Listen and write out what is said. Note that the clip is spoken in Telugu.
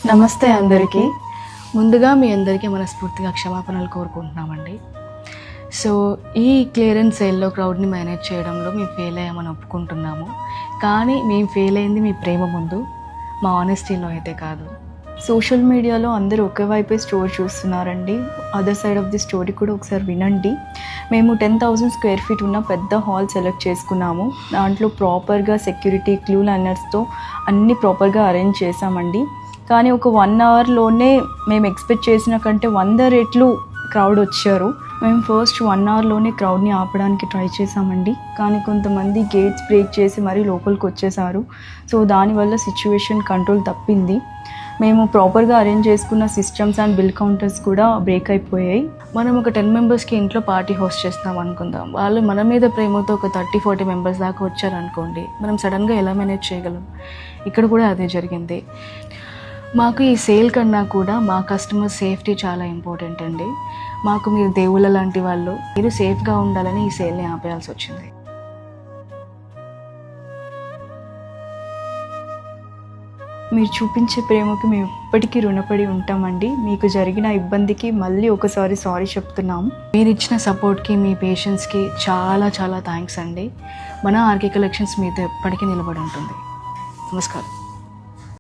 నమస్తే అందరికీ. ముందుగా మీ అందరికీ మనస్ఫూర్తిగా క్షమాపణలు కోరుకుంటున్నామండి. సో ఈ క్లియరెన్స్ సేల్లో క్రౌడ్ని మేనేజ్ చేయడంలో మేము ఫెయిల్ అయ్యామని ఒప్పుకుంటున్నాము. కానీ మేము ఫెయిల్ అయింది మీ ప్రేమ ముందు, మా ఆనెస్టీలో అయితే కాదు. సోషల్ మీడియాలో అందరూ ఒకే వైపే స్టోరీ చూస్తున్నారండి. Other side of the story కూడా ఒకసారి వినండి. మేము 10,000 స్క్వేర్ ఫీట్ ఉన్న పెద్ద హాల్ సెలెక్ట్ చేసుకున్నాము. దాంట్లో ప్రాపర్గా సెక్యూరిటీ క్లూ లైనర్స్తో అన్నీ ప్రాపర్గా అరేంజ్ చేసామండి. కానీ ఒక 1 అవర్లోనే మేము ఎక్స్పెక్ట్ చేసిన కంటే 100 రెట్లు క్రౌడ్ వచ్చారు. మేము ఫస్ట్ 1 అవర్లోనే క్రౌడ్ని ఆపడానికి ట్రై చేసామండి. కానీ కొంతమంది గేట్స్ బ్రేక్ చేసి మరీ లోపలికి వచ్చేసారు. సో దానివల్ల సిచ్యువేషన్ కంట్రోల్ తప్పింది. మేము ప్రాపర్గా అరేంజ్ చేసుకున్న సిస్టమ్స్ అండ్ బిల్ కౌంటర్స్ కూడా బ్రేక్ అయిపోయాయి. మనం ఒక 10 మెంబర్స్కి ఇంట్లో పార్టీ హోస్ట్ చేస్తున్నాం అనుకుందాం. వాళ్ళు మన మీద ప్రేమతో ఒక 30-40 మెంబర్స్ దాకా వచ్చారనుకోండి, మనం సడన్గా ఎలా మేనేజ్ చేయగలం? ఇక్కడ కూడా అదే జరిగింది. మాకు ఈ సేల్ కన్నా కూడా మా కస్టమర్ సేఫ్టీ చాలా ఇంపార్టెంట్ అండి. మాకు మీరు దేవుళ్ళ లాంటి వాళ్ళు, మీరు సేఫ్గా ఉండాలని ఈ సేల్ని ఆపేయాల్సి వచ్చింది. మీరు చూపించే ప్రేమకి మేము ఇప్పటికీ రుణపడి ఉంటామండి. మీకు జరిగిన ఇబ్బందికి మళ్ళీ ఒకసారి సారీ చెప్తున్నాము. మీరు ఇచ్చిన సపోర్ట్కి, మీ పేషెన్స్కి చాలా చాలా థ్యాంక్స్ అండి. మన ఆర్కే కలెక్షన్స్ మీతో ఎప్పటికీ నిలబడి ఉంటుంది. నమస్కారం.